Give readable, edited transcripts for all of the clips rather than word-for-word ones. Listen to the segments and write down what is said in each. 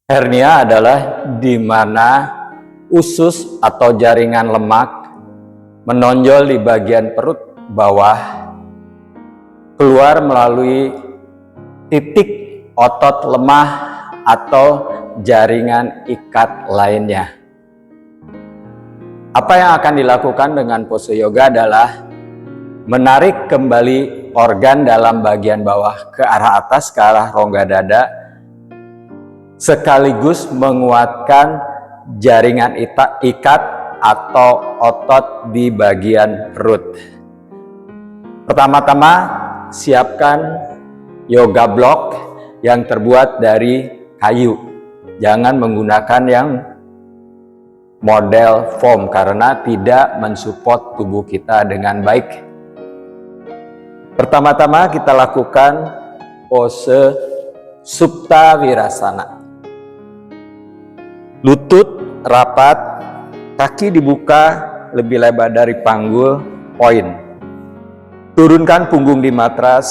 Hernia adalah di mana usus atau jaringan lemak menonjol di bagian perut bawah, keluar melalui titik otot lemah atau jaringan ikat lainnya. Apa yang akan dilakukan dengan pose yoga adalah menarik kembali organ dalam bagian bawah ke arah atas, ke arah rongga dada, sekaligus menguatkan jaringan ikat atau otot di bagian perut. Pertama-tama, siapkan yoga block yang terbuat dari kayu. Jangan menggunakan yang model foam karena tidak mensupport tubuh kita dengan baik. Pertama-tama kita lakukan pose Supta Virasana. Lutut rapat, kaki dibuka lebih lebar dari panggul, poin. Turunkan punggung di matras.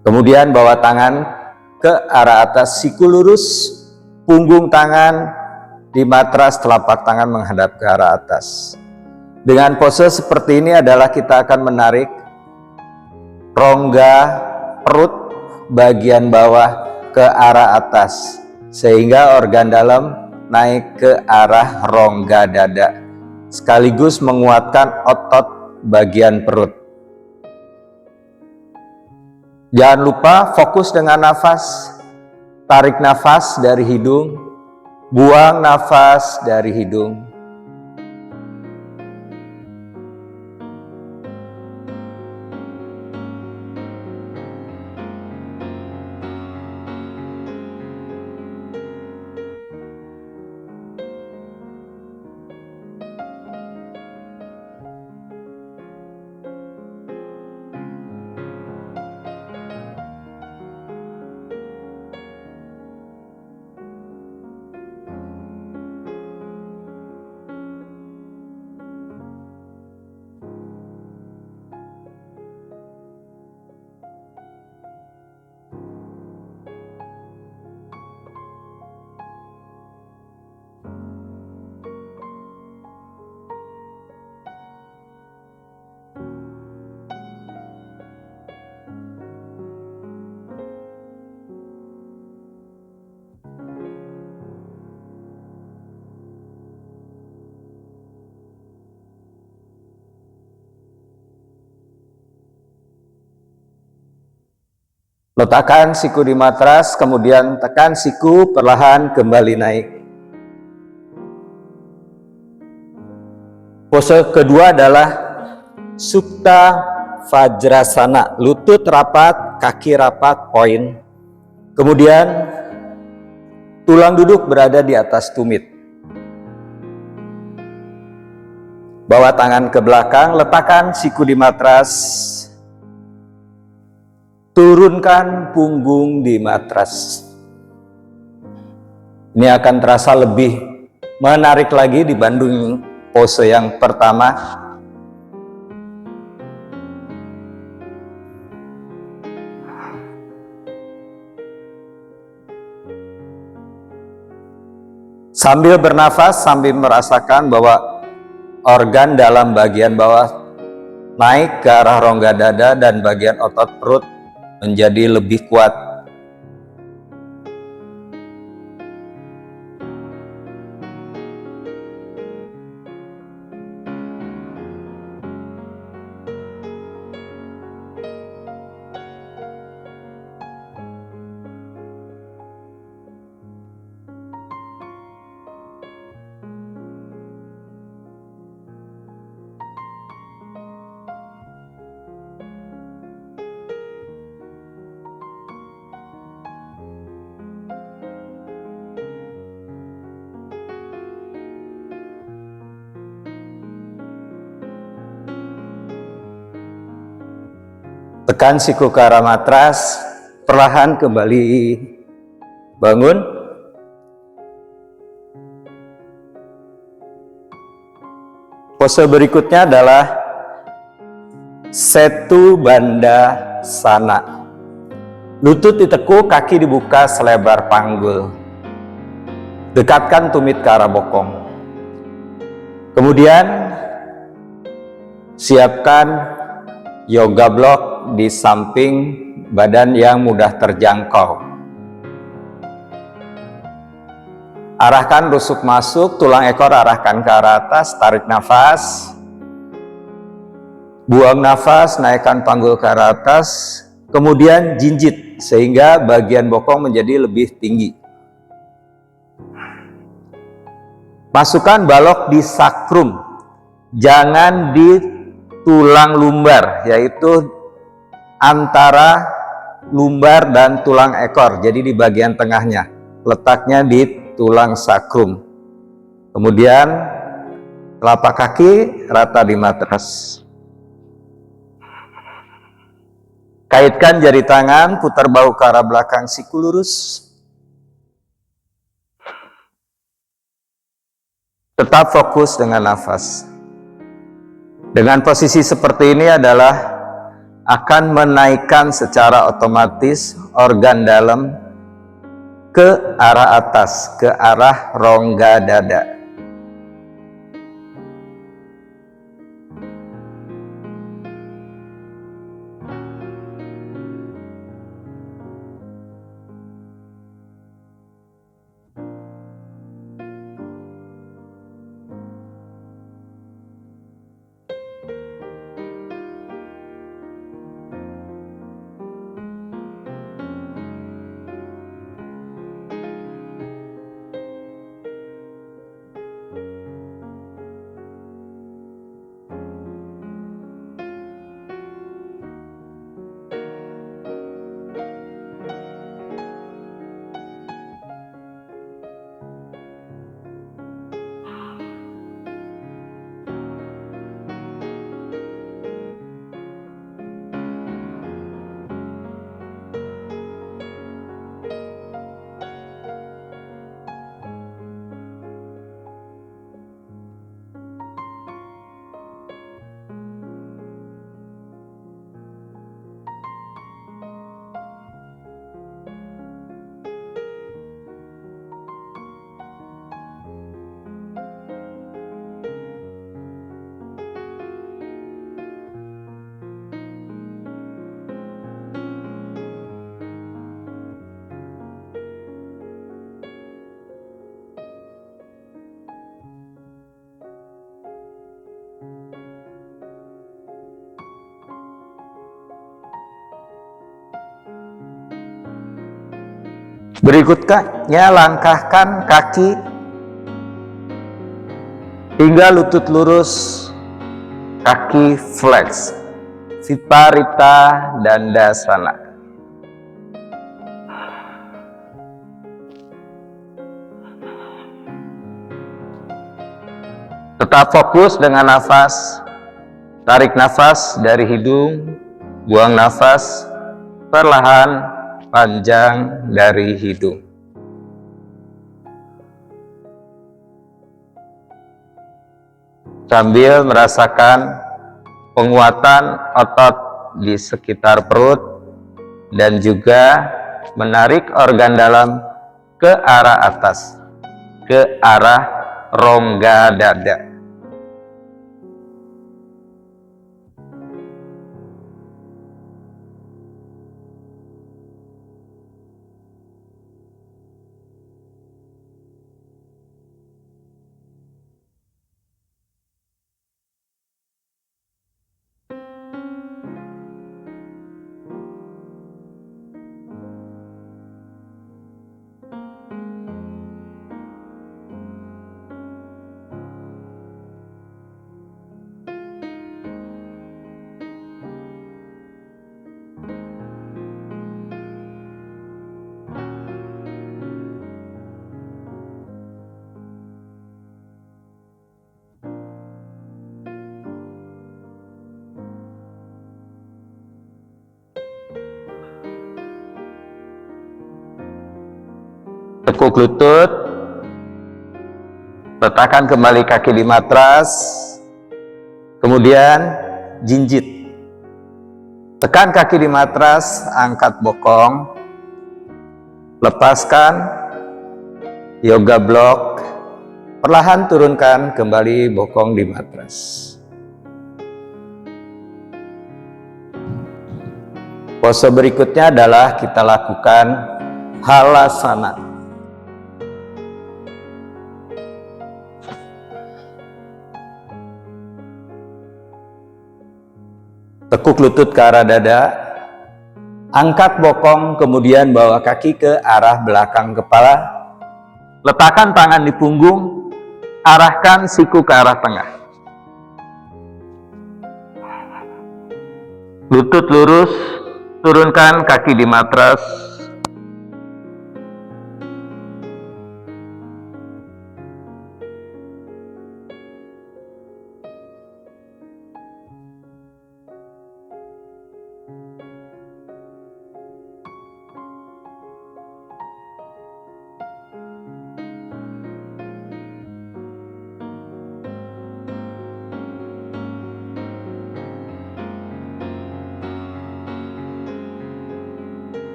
Kemudian bawa tangan ke arah atas, siku lurus, punggung tangan di matras, telapak tangan menghadap ke arah atas. Dengan pose seperti ini adalah kita akan menarik rongga perut bagian bawah ke arah atas, sehingga organ dalam naik ke arah rongga dada, sekaligus menguatkan otot bagian perut. Jangan lupa fokus dengan nafas. Tarik nafas dari hidung, buang nafas dari hidung. Letakkan siku di matras, kemudian tekan siku, perlahan kembali naik. Pose kedua adalah Supta Vajrasana. Lutut rapat, kaki rapat, poin. Kemudian tulang duduk berada di atas tumit. Bawa tangan ke belakang, letakkan siku di matras. Turunkan punggung di matras. Ini akan terasa lebih menarik lagi dibanding pose yang pertama. Sambil bernafas, sambil merasakan bahwa organ dalam bagian bawah naik ke arah rongga dada dan bagian otot perut menjadi lebih kuat. Tekan siku ke arah matras, perlahan kembali bangun. Pose berikutnya adalah Setu Bandha sana. Lutut ditekuk, kaki dibuka selebar panggul. Dekatkan tumit ke arah bokong. Kemudian siapkan yoga block di samping badan yang mudah terjangkau. Arahkan rusuk masuk, tulang ekor arahkan ke arah atas, tarik nafas. Buang nafas, naikkan panggul ke arah atas, kemudian jinjit sehingga bagian bokong menjadi lebih tinggi. Masukkan balok di sakrum, jangan di tulang lumbar, yaitu antara lumbar dan tulang ekor, jadi di bagian tengahnya, letaknya di tulang sakrum. Kemudian telapak kaki rata di matras. Kaitkan jari tangan, putar bahu ke arah belakang, siku lurus. Tetap fokus dengan nafas. Dengan posisi seperti ini adalah akan menaikkan secara otomatis organ dalam ke arah atas, ke arah rongga dada. Berikutnya langkahkan kaki hingga lutut lurus, kaki flex, Viparita Dandasana. Tetap fokus dengan nafas. Tarik nafas dari hidung, buang nafas perlahan panjang dari hidung. Sambil merasakan penguatan otot di sekitar perut dan juga menarik organ dalam ke arah atas, ke arah rongga dada. Tekuk lutut, letakkan kembali kaki di matras, kemudian jinjit. Tekan kaki di matras, angkat bokong, lepaskan yoga block, perlahan turunkan kembali bokong di matras. Pose berikutnya adalah kita lakukan halasana. Tekuk lutut ke arah dada, angkat bokong, kemudian bawa kaki ke arah belakang kepala, letakkan tangan di punggung, arahkan siku ke arah tengah. Lutut lurus, turunkan kaki di matras.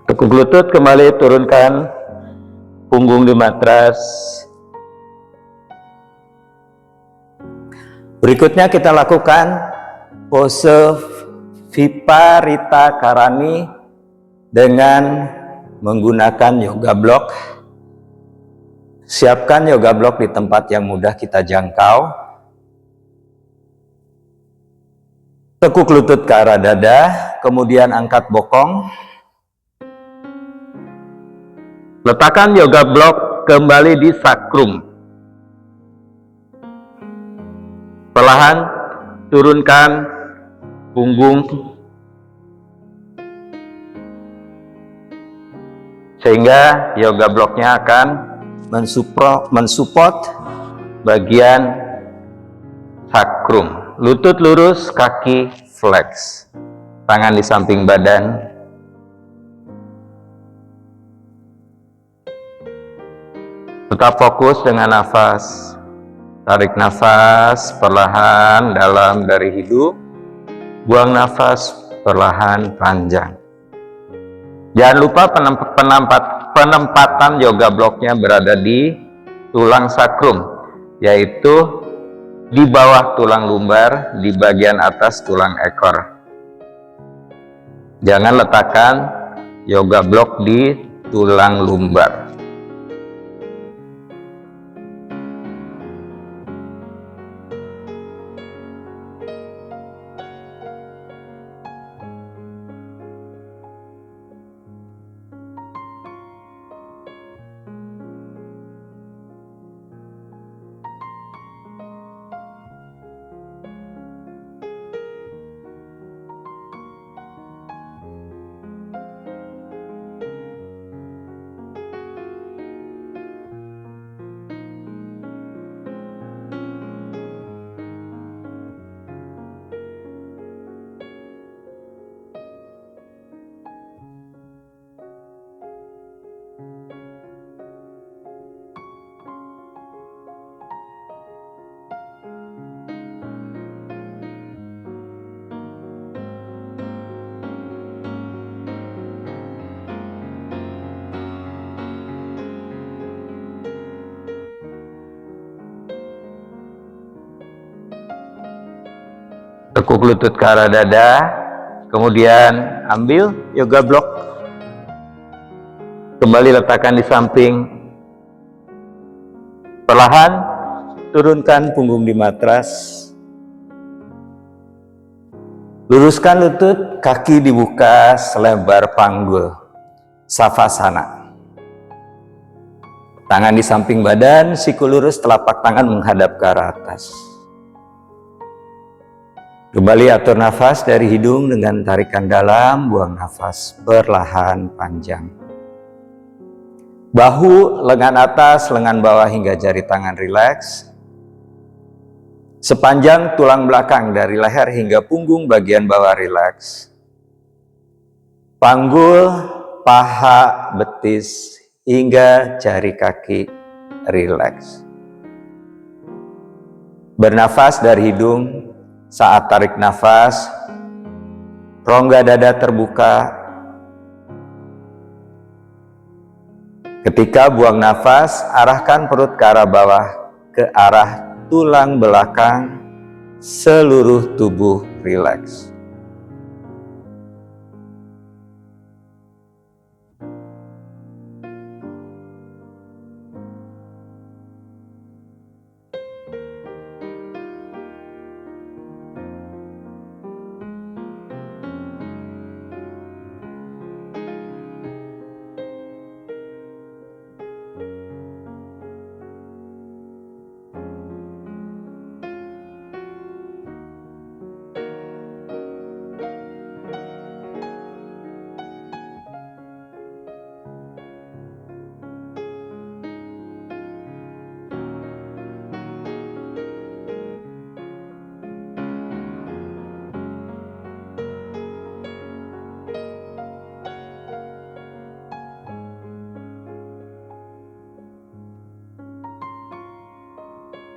Tekuk lutut, kembali turunkan punggung di matras. Berikutnya kita lakukan pose Viparita Karani dengan menggunakan yoga block. Siapkan yoga block di tempat yang mudah kita jangkau. Tekuk lutut ke arah dada, kemudian angkat bokong. Letakkan yoga block kembali di sakrum. Perlahan turunkan punggung sehingga yoga blocknya akan mensupport bagian sakrum. Lutut lurus, kaki flex, tangan di samping badan. Tetap fokus dengan nafas. Tarik nafas perlahan dalam dari hidung. Buang nafas perlahan panjang. Jangan lupa penempatan yoga blocknya berada di tulang sakrum, yaitu di bawah tulang lumbar, di bagian atas tulang ekor. Jangan letakkan yoga block di tulang lumbar. Tekuk lutut ke arah dada, kemudian ambil yoga block, kembali letakkan di samping. Perlahan turunkan punggung di matras. Luruskan lutut, kaki dibuka selebar panggul. Savasana. Tangan di samping badan, siku lurus, telapak tangan menghadap ke arah atas. Kembali atur nafas dari hidung dengan tarikan dalam, buang nafas perlahan panjang. Bahu, lengan atas, lengan bawah hingga jari tangan rileks. Sepanjang tulang belakang dari leher hingga punggung bagian bawah rileks. Panggul, paha, betis hingga jari kaki rileks. Bernafas dari hidung. Saat tarik nafas, rongga dada terbuka. Ketika buang nafas, arahkan perut ke arah bawah, ke arah tulang belakang, seluruh tubuh rileks.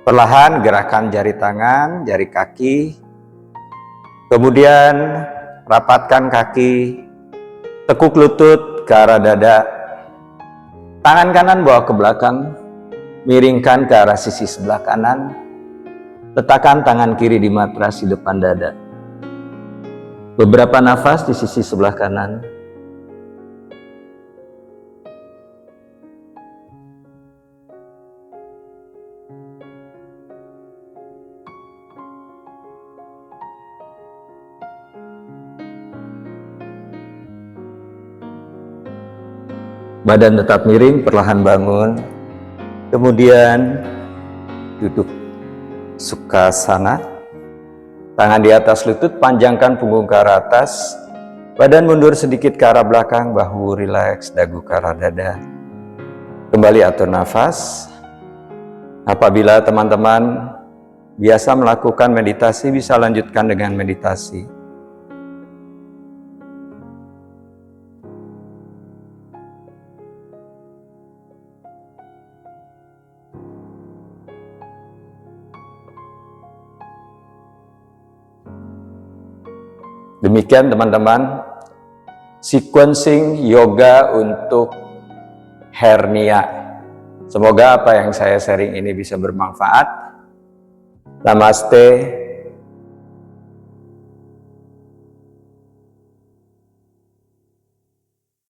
Perlahan gerakan jari tangan, jari kaki, kemudian rapatkan kaki, tekuk lutut ke arah dada, tangan kanan bawa ke belakang, miringkan ke arah sisi sebelah kanan, letakkan tangan kiri di matras di depan dada. Beberapa nafas di sisi sebelah kanan. Badan tetap miring, perlahan bangun. Kemudian duduk Sukhasana. Tangan di atas lutut, panjangkan punggung ke arah atas. Badan mundur sedikit ke arah belakang, bahu rileks, dagu ke arah dada. Kembali atur nafas. Apabila teman-teman biasa melakukan meditasi, bisa lanjutkan dengan meditasi. Demikian teman-teman, sequencing yoga untuk hernia. Semoga apa yang saya sharing ini bisa bermanfaat. Namaste.